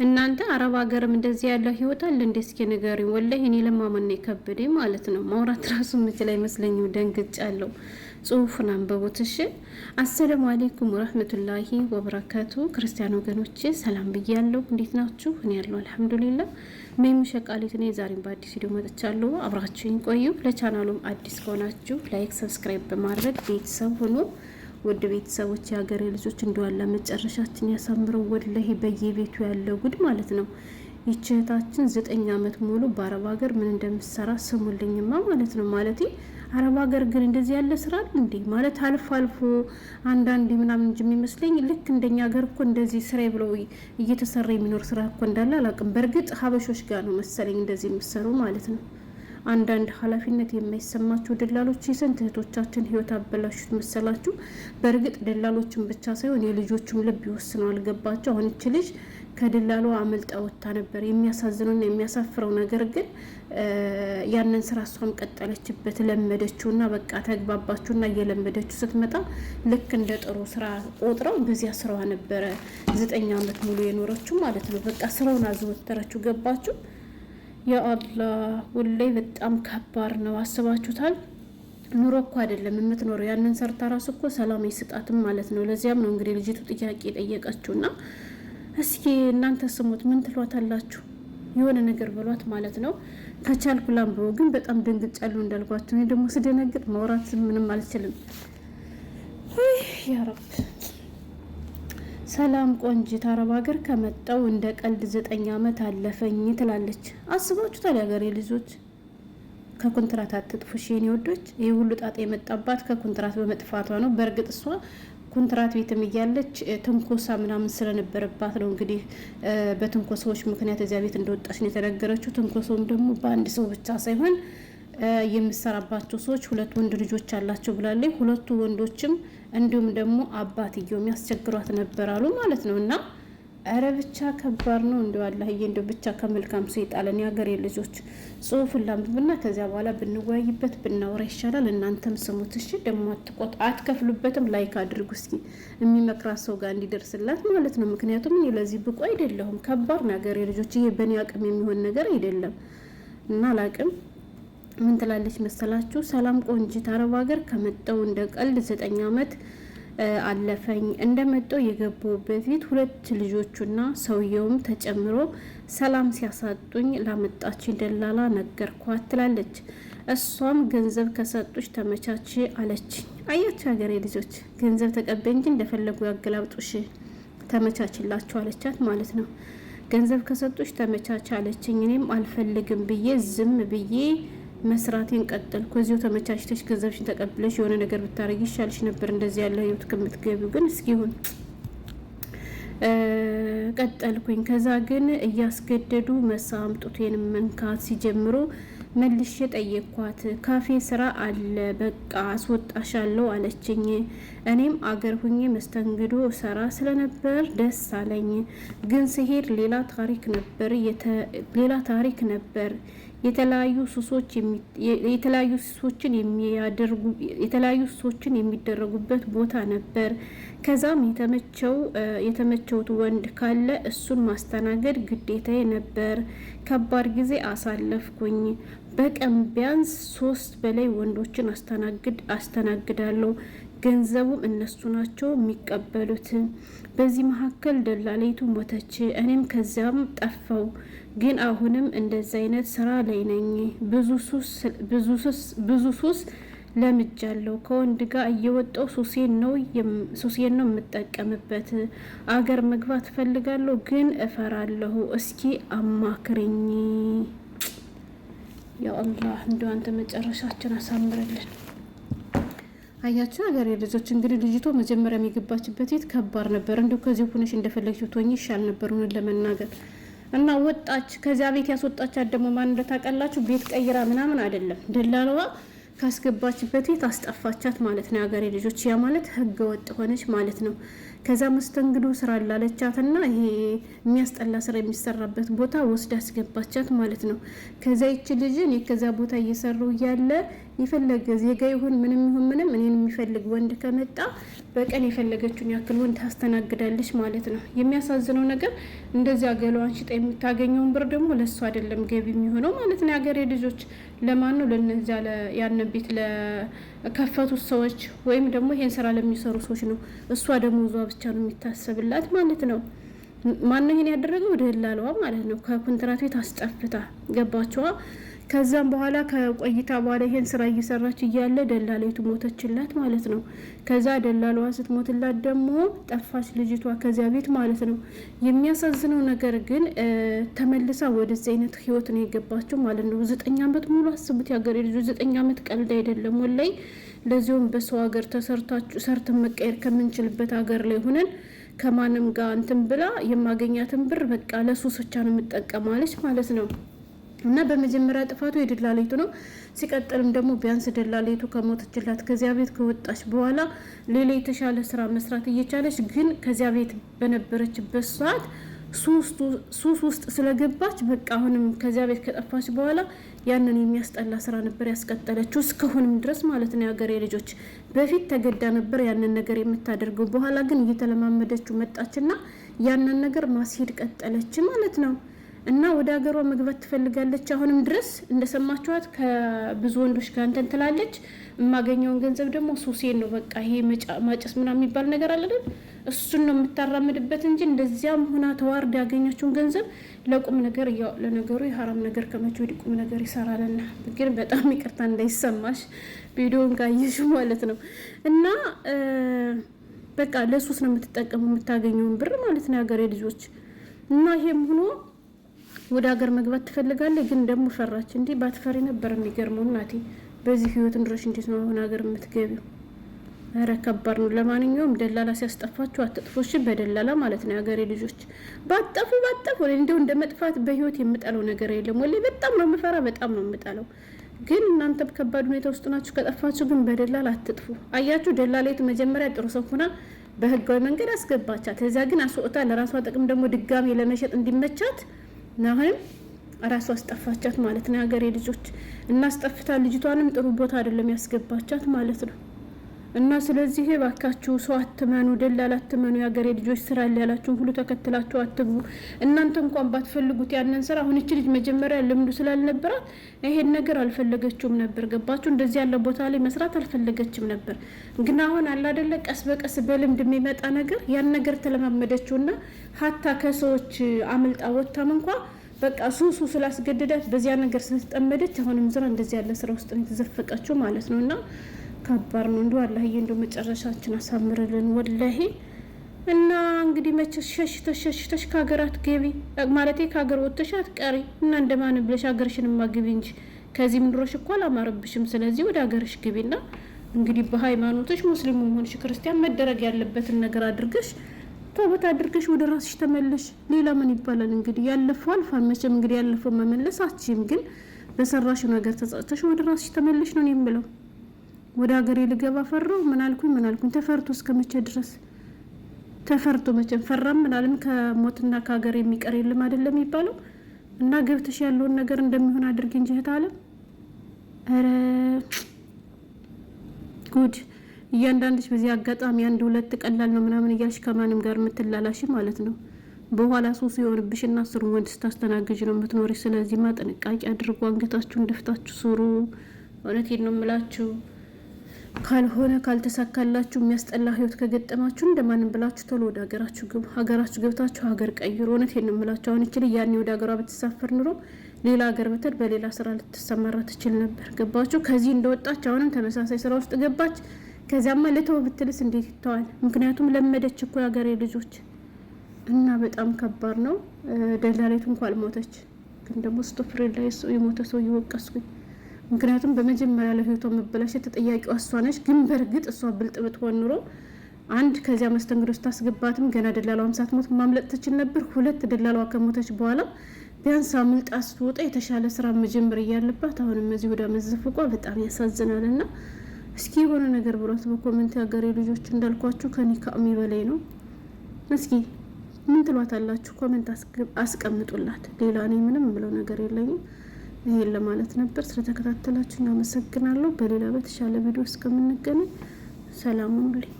እናንተ አረብ ሀገርም እንደዚህ ያለው ህይወት አለ እንዴ? እስኪ ንገሪኝ። ወላሂ እኔ ለማመን ነው የከበደኝ ማለት ነው። ማውራት ራሱ ምችል አይመስለኝም። ደንግጫለሁ። ጽሁፉን አንብቡት እሺ። አሰላሙ አለይኩም ወራህመቱላሂ ወበረካቱ። ክርስቲያን ወገኖቼ ሰላም ብያለሁ። እንዴት ናችሁ? እኔ ያለው አልሐምዱሊላህ። ሜሙ ሸቃሊት ነኝ። ዛሬም በአዲስ ቪዲዮ መጥቻለሁ። አብራችሁኝ ቆዩ። ለቻናሉም አዲስ ከሆናችሁ ላይክ፣ ሰብስክራይብ በማድረግ ቤተሰብ ሁኑ። ውድ ቤተሰቦች የሀገሬ ልጆች እንደዋላ መጨረሻችን ያሳምረው። ወላሂ በየቤቱ ያለው ጉድ ማለት ነው። ይህች እህታችን 9 አመት ሙሉ በአረብ ሀገር ምን እንደምትሰራ ስሙልኝማ ማለት ነው። ማለት አረብ ሀገር ግን እንደዚህ ያለ ስራ አለ እንዴ? ማለት አልፎ አልፎ አንዳንድ ምናምን እንጂ የሚመስለኝ ልክ እንደኛ ሀገር እኮ እንደዚህ ስራ ብለው እየተሰራ የሚኖር ስራ እኮ እንዳለ አላውቅም። በእርግጥ ሀበሾች ጋር ነው መሰለኝ እንደዚህ የሚሰሩ ማለት ነው። አንዳንድ ኃላፊነት የማይሰማቸው ደላሎች የስንት እህቶቻችን ህይወት አበላሹት መሰላችሁ። በእርግጥ ደላሎችን ብቻ ሳይሆን የልጆቹም ልብ ይወስነው አልገባቸው። አሁን እቺ ልጅ ከደላሏ አመልጣ ወጥታ ነበር። የሚያሳዝነውና የሚያሳፍረው ነገር ግን ያንን ስራ እሷም ቀጠለችበት፣ ለመደችውና በቃ ተግባባችውና እየለመደችው ስትመጣ ልክ እንደ ጥሩ ስራ ቆጥረው በዚያ ስራዋ ነበረ 9 አመት ሙሉ የኖረችው ማለት ነው። በቃ ስራውን አዘወተረችው። ገባችሁ? ያ አላህ ወላሂ በጣም ከባድ ነው። አስባችሁታል? ኑሮ እኮ አይደለም የምትኖረው፣ ያንን ሰርታ ራሱ እኮ ሰላም አይሰጣትም ማለት ነው። ለዚያም ነው እንግዲህ ልጅቱ ጥያቄ ጠየቀችውና እስኪ እናንተ ስሙት፣ ምን ትሏታላችሁ? የሆነ ነገር በሏት ማለት ነው። ከቻልኩ ላምብሮ ግን በጣም ደንግጫለሁ እንዳልኳችሁ። እኔ ደግሞ ስደነግጥ ማውራት ምንም አልችልም። ያ ረብ ሰላም ቆንጂት አረብ ሀገር ከመጣው እንደ ቀልድ 9 አመት አለፈኝ ትላለች። አስባችሁታል? የሀገሬ ልጆች ከኮንትራት አትጥፉ የኔ ወዶች። ይህ ሁሉ ጣጣ የመጣባት ከኮንትራት በመጥፋቷ ነው። በእርግጥ እሷ ኮንትራት ቤትም እያለች ትንኮሳ ምናምን ስለነበረባት ነው እንግዲህ በትንኮሳዎች ምክንያት እዚያ ቤት እንደወጣች ነው የተነገረችው። ትንኮሳውም ደግሞ በአንድ ሰው ብቻ ሳይሆን የምሰራባቸው ሰዎች 2 ወንድ ልጆች አላቸው ብላለች። 2ቱ ወንዶችም እንዲሁም ደግሞ አባትየው የሚያስቸግሯት ነበር አሉ ማለት ነው። እና አረ ብቻ ከባድ ነው። እንደው አላህዬ እንደው ብቻ ከመልካም ሰው ይጣለን። የሀገሬ ልጆች ጽሁፉን ላምብና ከዚያ በኋላ ብንወያይበት ብናወራ ይሻላል። እናንተም ስሙት እሺ። ደግሞ አትከፍሉበትም። ላይክ አድርጉ እስኪ የሚመክራት ሰው ጋር እንዲደርስላት ማለት ነው። ምክንያቱም እኔ ለዚህ ብቁ አይደለሁም። ከባድ ነው የሀገሬ ልጆች። ይሄ በእኔ አቅም የሚሆን ነገር አይደለም እና አላቅም። ምን ትላለች መሰላችሁ? ሰላም ቆንጂት አረብ ሀገር ከመጣው እንደ ቀልድ 9 አመት አለፈኝ። እንደመጣው የገባው በፊት 2 ልጆቹና ሰውየውም ተጨምሮ ሰላም ሲያሳጡኝ ላመጣች ደላላ ነገርኳት ትላለች። እሷም ገንዘብ ከሰጡሽ ተመቻች አለች። አያችሁ ሀገሬ ልጆች፣ ገንዘብ ተቀበይ እንጂ እንደፈለጉ ያገላብጡሽ ተመቻችላችሁ አለቻት ማለት ነው። ገንዘብ ከሰጡሽ ተመቻች አለችኝ። እኔም አልፈልግም ብዬ ዝም ብዬ መስራቴን ቀጠልኩ። እዚሁ ተመቻችተሽ ገንዘብሽን ተቀብለሽ የሆነ ነገር ብታረጊ ይሻልሽ ነበር እንደዚህ ያለ ህይወት ከምትገቢው። ግን እስኪሁን ቀጠልኩኝ። ከዛ ግን እያስገደዱ መሳም ጡቴን መንካት ሲጀምሩ መልሼ ጠየኳት። ካፌ ስራ አለ በቃ አስወጣሻለሁ አለችኝ። እኔም አገር ሁኜ መስተንግዶ ሰራ ስለነበር ደስ አለኝ። ግን ሲሄድ ሌላ ታሪክ ነበር። የተለያዩ ሱሶችን የሚደረጉበት ቦታ ነበር። ከዛም የተመቸውት ወንድ ካለ እሱን ማስተናገድ ግዴታዬ ነበር። ከባድ ጊዜ አሳለፍኩኝ። በቀን ቢያንስ 3 በላይ ወንዶችን አስተናግዳለሁ። ገንዘቡም እነሱ ናቸው የሚቀበሉት። በዚህ መካከል ደላላይቱ ሞተች። እኔም ከዚያም ጠፋው። ግን አሁንም እንደዚህ አይነት ስራ ላይ ነኝ። ብዙ ሱስ ለምጃለሁ። ከወንድ ጋር እየወጣው ሱሴን ነው የምጠቀምበት። አገር መግባት ፈልጋለሁ ግን እፈራለሁ። እስኪ አማክርኝ። ያ አላህ እንደው አንተ መጨረሻችን አሳምረልን። አያችሁ ሀገሬ ልጆች፣ እንግዲህ ልጅቷ መጀመሪያ የሚገባችበት ቤት ከባድ ነበር። እንደው ከዚህ ሆነሽ እንደፈለግሽ ትሆኚ ይሻል ነበር ሆነን ለመናገር እና ወጣች። ከዚያ ቤት ያስወጣቻት ደግሞ ማን እንደታቀላችሁ ቤት ቀይራ ምናምን አይደለም፣ ደላላዋ ካስገባችበት ቤት አስጠፋቻት ማለት ነው። ሀገሬ ልጆች ያ ማለት ህገ ወጥ ሆነች ማለት ነው። ከዛ መስተንግዶ ስራ አላለቻትና ይሄ የሚያስጠላ ስራ የሚሰራበት ቦታ ወስዳ አስገባቻት ማለት ነው። ከዛ ይች ልጅ እኔ ከዛ ቦታ እየሰሩ እያለ የፈለገ ዜጋ ይሁን ምንም ይሁን ምንም እኔን የሚፈልግ ወንድ ከመጣ በቀን የፈለገችውን ያክል ወንድ ታስተናግዳለች ማለት ነው። የሚያሳዝነው ነገር እንደዚያ ገላዋን ሽጣ የምታገኘውን ብር ደግሞ ለእሱ አይደለም ገቢ የሚሆነው ማለት ነው። የሀገሬ ልጆች ለማን ነው? ለነዚያ ያንን ቤት ለከፈቱት ሰዎች ወይም ደግሞ ይሄን ስራ ለሚሰሩ ሰዎች ነው። እሷ ደሞዟ ብቻ ነው የሚታሰብላት ማለት ነው። ማነው ይሄን ያደረገው? ደላላዋ ማለት ነው። ከኮንትራት ቤት አስጠፍታ ገባችዋ። ከዛም በኋላ ከቆይታ በኋላ ይሄን ስራ እየሰራች እያለ ደላላይቱ ሞተችላት ማለት ነው። ከዛ ደላላዋ ስትሞትላት ደግሞ ጠፋች ልጅቷ ከዚያ ቤት ማለት ነው። የሚያሳዝነው ነገር ግን ተመልሳ ወደዚህ አይነት ህይወት ነው የገባችው ማለት ነው። 9 ዓመት ሙሉ አስቡት የሀገሬ ልጆች፣ 9 ዓመት ቀልድ አይደለም ወላይ። ለዚሁም በሰው ሀገር ሰርተን መቀየር ከምንችልበት ሀገር ላይ ሆነን ከማንም ጋር እንትን ብላ የማገኛትን ብር በቃ ለሱሶቻ ነው የምጠቀማለች ማለት ነው። እና በመጀመሪያ ጥፋቱ የደላላይቱ ነው። ሲቀጥልም ደግሞ ቢያንስ ደላላይቱ ከሞተችላት ከዚያ ቤት ከወጣች በኋላ ሌላ የተሻለ ስራ መስራት እየቻለች ግን ከዚያ ቤት በነበረችበት ሰዓት ሱስ ውስጥ ስለገባች በቃ አሁንም ከዚያ ቤት ከጠፋች በኋላ ያንን የሚያስጠላ ስራ ነበር ያስቀጠለችው እስካሁንም ድረስ ማለት ነው። የሀገሬ ልጆች በፊት ተገዳ ነበር ያንን ነገር የምታደርገው፣ በኋላ ግን እየተለማመደችው መጣችና ያንን ነገር ማስሄድ ቀጠለች ማለት ነው። እና ወደ ሀገሯ መግባት ትፈልጋለች። አሁንም ድረስ እንደሰማችኋት ከብዙ ወንዶች ጋር እንትን ትላለች። የማገኘውን ገንዘብ ደግሞ ሱሴን ነው በቃ ይሄ ማጨስ ምናምን የሚባል ነገር አለ አይደል? እሱን ነው የምታራምድበት እንጂ እንደዚያም ሆና ተዋርድ ያገኘችውን ገንዘብ ለቁም ነገር ያው ለነገሩ የሐራም ነገር ከመቼ ወዲህ ቁም ነገር ይሰራልና፣ ግን በጣም ይቅርታ እንዳይሰማሽ ቪዲዮን ጋየሽ ማለት ነው። እና በቃ ለሱስ ነው የምትጠቀመው የምታገኘውን ብር ማለት ነው የሀገሬ ልጆች። እና ይሄም ሆኖ ወደ ሀገር መግባት ትፈልጋለች፣ ግን ደግሞ ፈራች። እንዲህ ባትፈሪ ነበር የሚገርመው እናቴ። በዚህ ህይወት እንድሮሽ እንዴት ነው አሁን ሀገር የምትገቢው? ኧረ ከባድ ነው። ለማንኛውም ደላላ ሲያስጠፋችሁ አትጥፎሽ፣ በደላላ ማለት ነው የሀገሬ ልጆች። ባጠፉ እንደው እንደ መጥፋት በህይወት የምጠለው ነገር የለም ወላሂ። በጣም ነው የምፈራ፣ በጣም ነው የምጠለው። ግን እናንተ ከባድ ሁኔታ ውስጥ ናችሁ። ከጠፋችሁ ግን በደላላ አትጥፉ። አያችሁ ደላላይቱ መጀመሪያ ጥሩ ሰው ሆና በህጋዊ መንገድ አስገባቻት። ከዚያ ግን አስወጥታ ለራሷ ጥቅም ደግሞ ድጋሚ ለመሸጥ እንዲመቻት አሁንም ራሷ አስጠፋቻት ማለት ነው የሀገሬ ልጆች። እናስጠፍታ ልጅቷንም ጥሩ ቦታ አይደለም ያስገባቻት ማለት ነው። እና ስለዚህ ባካችሁ ሰው አትመኑ፣ ደላላ አትመኑ። የሀገሬ ልጆች ስራ ያላችሁን ሁሉ ተከትላችሁ አትግቡ። እናንተ እንኳን ባትፈልጉት ያንን ስራ አሁን እቺ ልጅ መጀመሪያ ልምዱ ስላልነበራት ይሄን ነገር አልፈለገችውም ነበር። ገባችሁ? እንደዚህ ያለ ቦታ ላይ መስራት አልፈለገችም ነበር። ግን አሁን አለ አይደለ ቀስ በቀስ በልምድ የሚመጣ ነገር ያን ነገር ተለማመደችውና ሀታ ከሰዎች አምልጣ ወጣም እንኳን በቃ ሱሱ ስላስገደዳት በዚያ ነገር ስለተጠመደች አሁንም ዝራ እንደዚህ ያለ ስራ ውስጥ ነው የተዘፈቀችው ማለት ነውና ከባድ ነው። እንደው አላህዬ እንደው መጨረሻችን አሳምርልን ወላሂ። እና እንግዲህ መቼ ሸሽተሽ ከሀገራት ገቢ ማለቴ ከሀገር ወጥተሽ አትቀሪ እና እንደማን ብለሽ ሀገርሽንማ ግቢ እንጂ ከዚህ ምንድሮሽ እኮ አላማረብሽም። ስለዚህ ወደ ሀገርሽ ግቢና እንግዲህ በሃይማኖትሽ ሙስሊሙም ሆንሽ ክርስቲያን መደረግ ያለበትን ነገር አድርገሽ ተውበት አድርገሽ ወደ ራስሽ ተመለሽ። ሌላ ምን ይባላል እንግዲህ? ያለፈው አልፏል። መቼም እንግዲህ ያለፈው መመለስ አትችይም። ግን በሰራሽው ነገር ተጸጽተሽ ወደ ራስሽ ተመለሽ ነው የምለው። ወደ ሀገሬ ልገባ ፈራው ምን አልኩኝ ተፈርቶ እስከ መቼ ድረስ ተፈርቶ መቼም ፈራም ምናልን ከሞትና ከሀገር የሚቀር የለም አይደለም የሚባለው። እና ገብተሽ ያለውን ነገር እንደሚሆን አድርጊ እንጂ እህት አለም። ኧረ ጉድ! እያንዳንድሽ በዚህ አጋጣሚ 1-2 ቀላል ነው ምናምን እያልሽ ከማንም ጋር የምትላላሽ ማለት ነው። በኋላ ሱስ የሆንብሽና 10 ወንድ ስታስተናግጅ ነው የምትኖሪ። ስለዚህ ጥንቃቄ አድርጉ። አንገታችሁን ደፍታችሁ ስሩ። እውነቴን ነው የምላችሁ። ካልሆነ ካልተሳካላችሁ የሚያስጠላ ህይወት ከገጠማችሁ እንደማንም ብላችሁ ቶሎ ወደ ሀገራችሁ ግቡ። ሀገራችሁ ገብታችሁ ሀገር ቀይሩ። እውነቴን ነው የምላችሁ። አሁን እቺ ልጅ ያኔ ወደ ሀገሯ ብትሳፈር ኑሮ ሌላ ሀገር ብትል በሌላ ስራ ልትሰማራ ትችል ነበር። ገባችሁ? ከዚህ እንደወጣች አሁንም ተመሳሳይ ስራ ውስጥ ገባች። ከዚያማ ለተው ብትልስ እንዴት ይተዋል? ምክንያቱም ለመደች እኮ የሀገሬ ልጆች። እና በጣም ከባድ ነው። ደላላይቱ እንኳን አልሞተች፣ ግን ደግሞ ስቶፍሬ ላይ የሞተ ሰው እየወቀስኩኝ። ምክንያቱም በመጀመሪያ ለህይወቷ መበላሸት ተጠያቂዋ እሷ ነች። ግን በእርግጥ እሷ ብልጥ ብትሆን ኑሮ አንድ ከዚያ መስተንግዶ ስታስገባትም ገና ደላላዋም ሳትሞት ማምለጥ ትችል ነበር። 2 ደላላዋ ከሞተች በኋላ ቢያንስ አምልጣ ስትወጣ የተሻለ ስራ መጀመር እያለባት አሁንም እዚህ ወደ መዘፍቋ በጣም ያሳዝናልና እስኪ የሆነ ነገር ብሏት በኮሜንት ያገሬ ልጆች። እንዳልኳችሁ ከኔ ከአሚ በላይ ነው። እስኪ ምን ትሏታላችሁ? ኮሜንት አስቀምጡላት። ሌላ እኔ ምንም ብለው ነገር የለኝም። ይሄን ለማለት ነበር። ስለተከታተላችሁ አመሰግናለሁ። በሌላ በተሻለ ቪዲዮ እስከምንገናኝ ሰላም ሁኑልኝ።